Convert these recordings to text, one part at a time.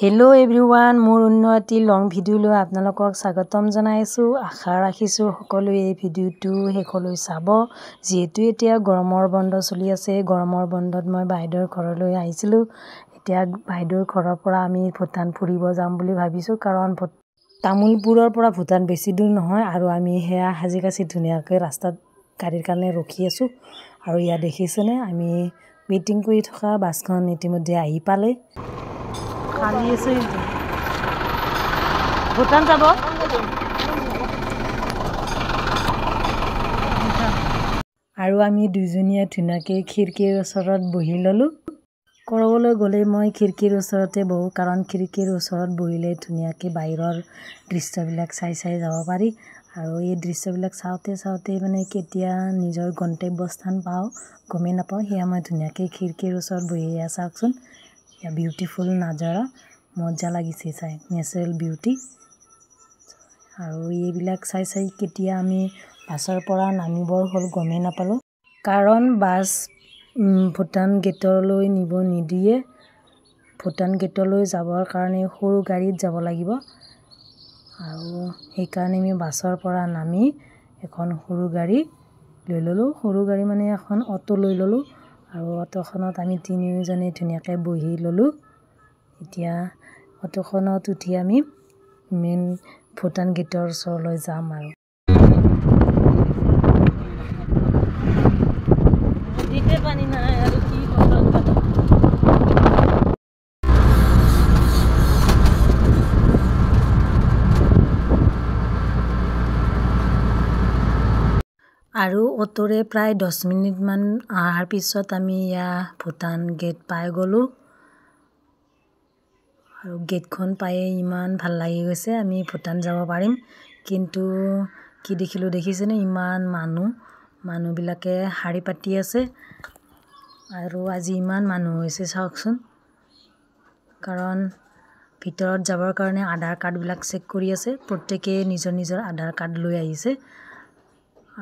Hello' everyone, মোৰ উন্নতি লং ভিডিঅ'লৈ আপোনালোকক স্বাগতম জনাইছোঁ। আশা ৰাখিছোঁ সকলোৱে এই ভিডিঅ'টো শেষলৈ চাব। যিহেতু এতিয়া গৰমৰ বন্ধ চলি আছে, গৰমৰ বন্ধত মই বাইদেউৰ ঘৰলৈ আহিছিলোঁ। এতিয়া বাইদেউৰ ঘৰৰ পৰা আমি ভূটান ফুৰিব যাম বুলি ভাবিছোঁ, কাৰণ তামোলপুৰৰ পৰা ভূটান বেছি দূৰ নহয়। আৰু আমি সেয়া সাজি কাচি ধুনীয়াকৈ ৰাস্তাত গাড়ীৰ কাৰণে ৰখি আছোঁ। আৰু ইয়াত দেখিছেনে, আমি ৱেইটিং কৰি থকা বাছখন ইতিমধ্যে আহি পালে। খালি আছে ভূটান যাব। আৰু আমি দুজনীয়ে ধুনীয়াকৈ খিৰিকীৰ ওচৰত বহি ল'লোঁ। ক'ৰবালৈ গ'লে মই খিৰিকীৰ ওচৰতে বহোঁ, কাৰণ খিৰিকীৰ ওচৰত বহিলে ধুনীয়াকৈ বাহিৰৰ দৃশ্যবিলাক চাই যাব পাৰি। আৰু এই দৃশ্যবিলাক চাওঁতে মানে কেতিয়া নিজৰ গন্তব্যস্থান পাওঁ গমেই নাপাওঁ। সেয়া মই ধুনীয়াকৈ খিৰিকীৰ ওচৰত বহি চাওকচোন, বিউটিফুল নাজাৰা, মজা লাগিছে চাই, নেচাৰেল বিউটি। আৰু এইবিলাক চাই কেতিয়া আমি বাছৰ পৰা নামিবৰ হ'ল গমেই নাপালোঁ, কাৰণ বাছ ভূটান গেটলৈ নিব নিদিয়ে। ভূটান গেটলৈ যাবৰ কাৰণে সৰু গাড়ীত যাব লাগিব। আৰু সেইকাৰণে আমি বাছৰ পৰা নামি এখন সৰু গাড়ী লৈ ল'লোঁ। সৰু গাড়ী মানে এখন অ'টো লৈ ল'লোঁ। আৰু অ'টোখনত আমি তিনিওজনে ধুনীয়াকৈ বহি ল'লোঁ। এতিয়া অ'টোখনত উঠি আমি মেইন ভূটান গেটৰ ওচৰলৈ যাম। আৰু পানী নাই আৰু কি আৰু অ'টোৰে প্ৰায় 10 মিনিটমান অহাৰ পিছত আমি ভূটান গেট পাই গ'লোঁ। আৰু গেটখন পায়ে ইমান ভাল লাগি গৈছে, আমি ভূটান যাব পাৰিম। কিন্তু কি দেখিলোঁ দেখিছেনে, ইমান মানুহবিলাকে শাৰী পাতি আছে। আৰু আজি ইমান মানুহ হৈছে চাওকচোন, কাৰণ ভিতৰত যাবৰ কাৰণে আধাৰ কাৰ্ডবিলাক চেক কৰি আছে। প্ৰত্যেকে নিজৰ আধাৰ কাৰ্ড লৈ আহিছে।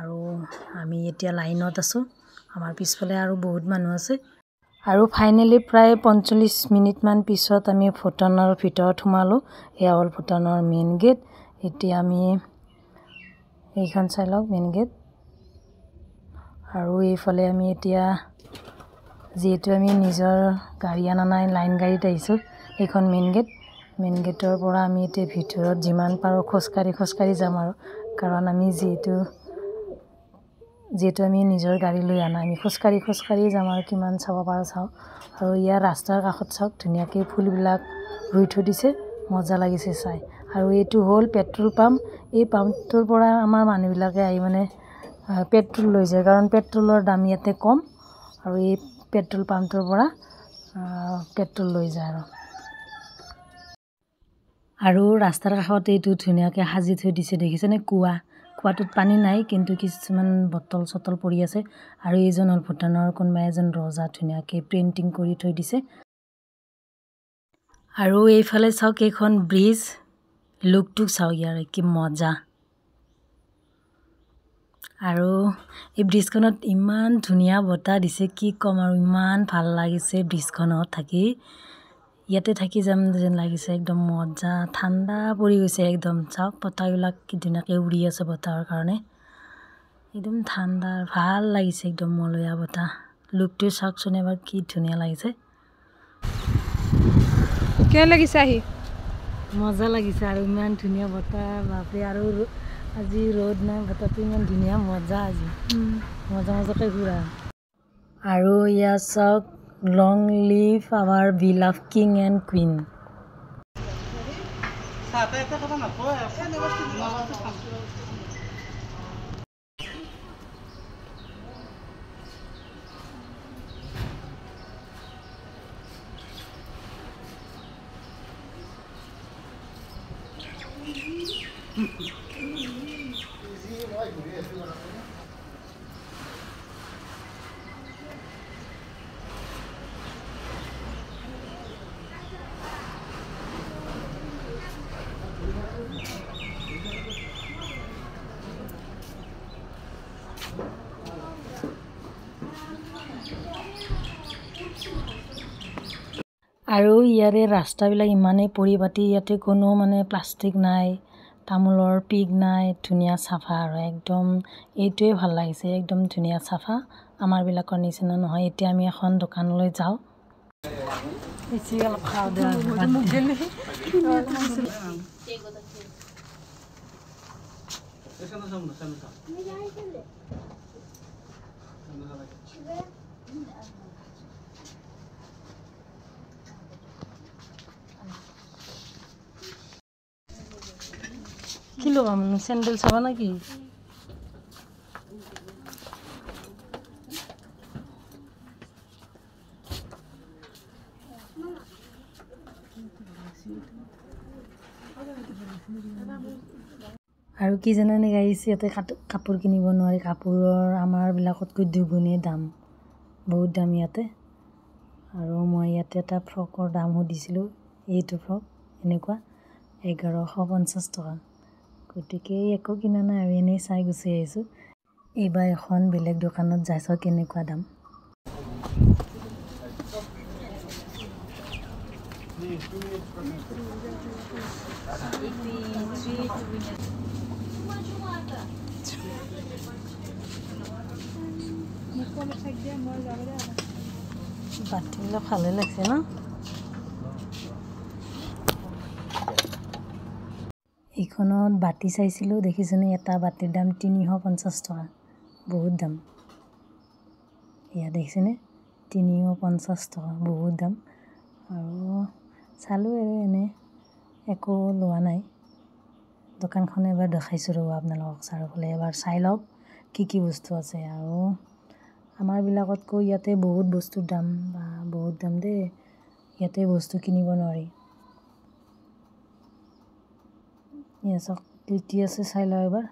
আৰু আমি এতিয়া লাইনত আছোঁ। আমাৰ পিছফালে আৰু বহুত মানুহ আছে। আৰু ফাইনেলি প্ৰায় 45 মিনিটমান পিছত আমি ভূটানৰ ভিতৰত সোমালোঁ। এয়া হ'ল ভূটানৰ মেইন গেট। এতিয়া আমি এইখন চাই লওক, মেইন গেট। আৰু এইফালে আমি এতিয়া, যিহেতু আমি নিজৰ গাড়ী অনা নাই, লাইন গাড়ীত আহিছোঁ। এইখন মেইন গেট। মেইন গেটৰ পৰা আমি এতিয়া ভিতৰত যিমান পাৰোঁ খোজকাঢ়ি যাম। আৰু কাৰণ আমি যিহেতু আমি নিজৰ গাড়ী লৈ আনা, আমি খোজকাঢ়ি যাম। আৰু কিমান চাব পাৰোঁ চাওঁ। আৰু ইয়াৰ ৰাস্তাৰ কাষত চাওক, ধুনীয়াকৈ ফুলবিলাক ৰুই থৈ দিছে, মজা লাগিছে চাই। আৰু এইটো হ'ল পেট্ৰল পাম্প। এই পাম্পটোৰ পৰা আমাৰ মানুহবিলাকে আহি মানে পেট্ৰল লৈ যায়, কাৰণ পেট্ৰলৰ দাম ইয়াতে কম। আৰু এই পেট্ৰল পাম্পটোৰ পৰা পেট্ৰল লৈ যায়। আৰু ৰাস্তাৰ কাষত এইটো ধুনীয়াকৈ সাজি থৈ দিছে, দেখিছেনে? কুৱাটোত পানী নাই, কিন্তু কিছুমান বটল চটল পৰি আছে। আৰু এইজন হ'ল ভূটানৰ কোনোবা এজন ৰজা, ধুনীয়াকৈ পেইণ্টিং কৰি থৈ দিছে। আৰু এইফালে চাওক, এইখন ব্ৰিজ, লুকটো চাওক ইয়াৰ, কি মজা। আৰু এই ব্ৰিজখনত ইমান ধুনীয়া বতাহ দিছে, কি ক'ম। আৰু ইমান ভাল লাগিছে ব্ৰিজখনত থাকি, ইয়াতে থাকি যাম যেন লাগিছে। একদম মজা, ঠাণ্ডা পৰি গৈছে একদম। চাওক বতাহবিলাক কি ধুনীয়াকৈ উৰি আছে বতাহৰ কাৰণে, একদম ঠাণ্ডা, ভাল লাগিছে একদম মলয়া বতাহ। লুকটো চাওকচোন এবাৰ, কি ধুনীয়া লাগিছে। কেনে লাগিছে আহি? মজা লাগিছে। আৰু ইমান ধুনীয়া বতাহ, বাপৰে। আৰু আজি ৰ'দ নাই, বতাহটো ইমান ধুনীয়া, মজা। আজি মজাকৈ ঘূৰা। আৰু ইয়াত চাওক, long live our beloved king and queen. আৰু ইয়াৰে ৰাস্তাবিলাক ইমানেই পৰিপাটি, ইয়াতে কোনো মানে প্লাষ্টিক নাই, তামোলৰ পিক নাই, ধুনীয়া চাফা আৰু একদম এইটোৱে ভাল লাগিছে, একদম ধুনীয়া চাফা, আমাৰবিলাকৰ নিচিনা নহয়। এতিয়া আমি এখন দোকানলৈ যাওঁ। অলপ খাওঁ দে কি ল'বা মানে চেণ্ডেল চাবা নেকি? আৰু কি জানানে গাইছ, ইয়াতে কাপোৰ কিনিব নোৱাৰি, কাপোৰৰ আমাৰবিলাকতকৈ দুগুণেই দাম, বহুত দাম ইয়াতে। আৰু মই ইয়াতে এটা ফ্ৰকৰ দাম সুধিছিলোঁ, এইটো ফ্ৰক এনেকুৱা 1150 টকা। গতিকে একো কিনা নাই আৰু এনেই চাই গুচি আহিছোঁ। এইবাৰ এখন বেলেগ দোকানত যাইছোঁ, কেনেকুৱা দাম। বাতিবিলাক ভালে লাগছে ন? এইখনত বাতি চাইছিলোঁ, দেখিছেনে? এটা বাতিৰ দাম 350 টকা, বহুত দাম। এয়া দেখিছেনে? 350 টকা, বহুত দাম। আৰু চালোঁ আৰু এনে একো লোৱা নাই। দোকানখন এবাৰ দেখাইছোঁ ৰ'ব আপোনালোকক, চাৰিওফালে এবাৰ চাই লওক কি কি বস্তু আছে। আৰু আমাৰবিলাকতকৈ ইয়াতে বহুত বস্তুৰ দাম, বা বহুত দাম দেই, ইয়াতে বস্তু কিনিব নোৱাৰি। এয়া চাওক কি কি আছে, চাই লওঁ এবাৰ।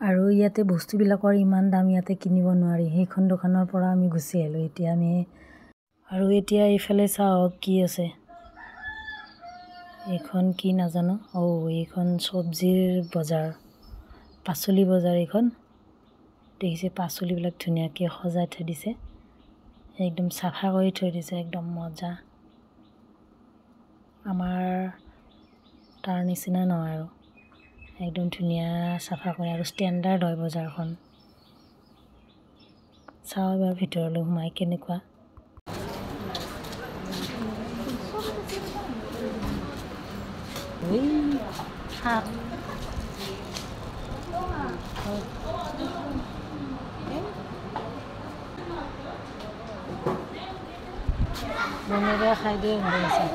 আৰু ইয়াতে বস্তুবিলাকৰ ইমান দাম, ইয়াতে কিনিব নোৱাৰি। সেইখন দোকানৰ পৰা আমি গুচি আহিলোঁ। এতিয়া এইফালে চাওক কি আছে, এইখন কি নাজানো। এইখন চব্জিৰ বজাৰ, পাচলি বজাৰ। এইখন দেখিছে, পাচলিবিলাক ধুনীয়াকৈ সজাই থৈ দিছে, একদম চাফা কৰি থৈ দিছে, একদম মজা। আমাৰ তাৰ নিচিনা নহয় আৰু, একদম ধুনীয়া চাফা কৰে আৰু ষ্টেণ্ডাৰ্ড হয় বজাৰখন। চাওঁ এবাৰ ভিতৰলৈ সোমাই কেনেকুৱা। শাক বনেৰে খাই দিয়ে আছে।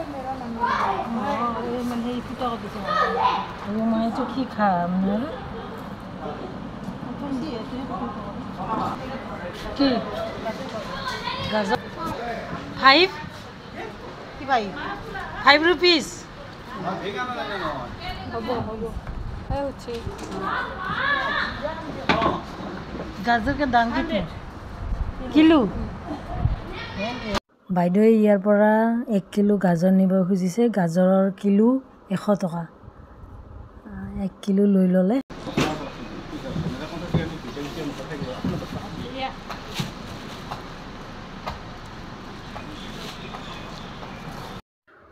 মই এইটো কি খাম কি গাজৰ 5 rupees। গাজৰ কে দাম কিমান? কিলো? বাইদেৱে ইয়াৰ পৰা 1 কিলো গাজৰ নিব খুজিছে। গাজৰৰ কিলো 100 টকা। 1 কিলো লৈ ল'লে।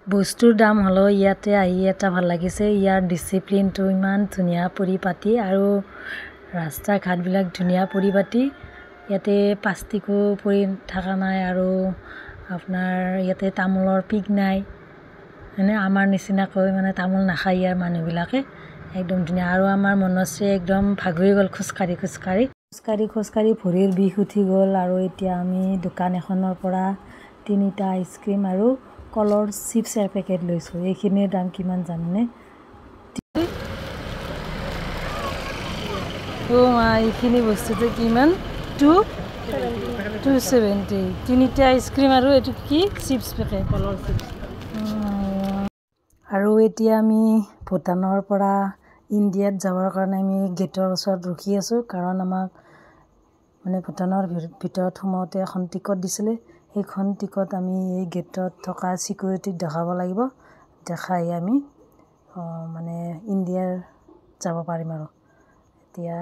বস্তুৰ দাম হ'লেও ইয়াতে আহি এটা ভাল লাগিছে, ইয়াৰ ডিচিপ্লিনটো ইমান ধুনীয়া পৰিপাটি, আৰু ৰাস্তা ঘাটবিলাক ধুনীয়া পৰিপাটি। ইয়াতে প্লাষ্টিকো পৰি থকা নাই, আৰু আপোনাৰ ইয়াতে তামোলৰ পিক নাই, মানে আমাৰ নিচিনাকৈ মানে তামোল নাখায় ইয়াৰ মানুহবিলাকে, একদম ধুনীয়া। আৰু আমাৰ মনশ্ৰী একদম ভাগৰি গ'ল খোজকাঢ়ি খোজকাঢ়ি। খোজকাঢ়ি ভৰিৰ বিষ উঠি গ'ল আৰু এতিয়া আমি দোকান এখনৰ পৰা 3টা আইচক্ৰীম আৰু কলৰ চিপছ পেকেট লৈছোঁ। এইখিনিৰ দাম কিমান জানেনে? এইখিনি বস্তুটো কিমান? 270। 3টা আইচক্ৰীম আৰু এইটো কি চিপছ পেকেট, কলৰ চিপছ। আৰু এতিয়া আমি ভূটানৰ পৰা ইণ্ডিয়াত যাবৰ কাৰণে আমি গেটৰ ওচৰত ৰখি আছোঁ, কাৰণ আমাক মানে ভূটানৰ ভিতৰত সোমাওঁতে এখন টিকট দিছিলে। সেইখন টিকট আমি এই গেটত থকা ছিকিউৰিটিক দেখাব লাগিব, দেখাই আমি মানে ইণ্ডিয়াৰ যাব পাৰিম আৰু। এতিয়া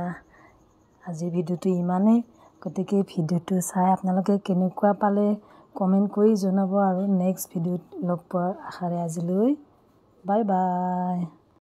আজিৰ ভিডিঅ'টো ইমানেই, গতিকে ভিডিঅ'টো চাই আপোনালোকে কেনেকুৱা পালে কমেণ্ট কৰি জনাব আৰু নেক্সট ভিডিঅ'ত লগ পোৱাৰ আশাৰে আজিলৈ বাই বাই।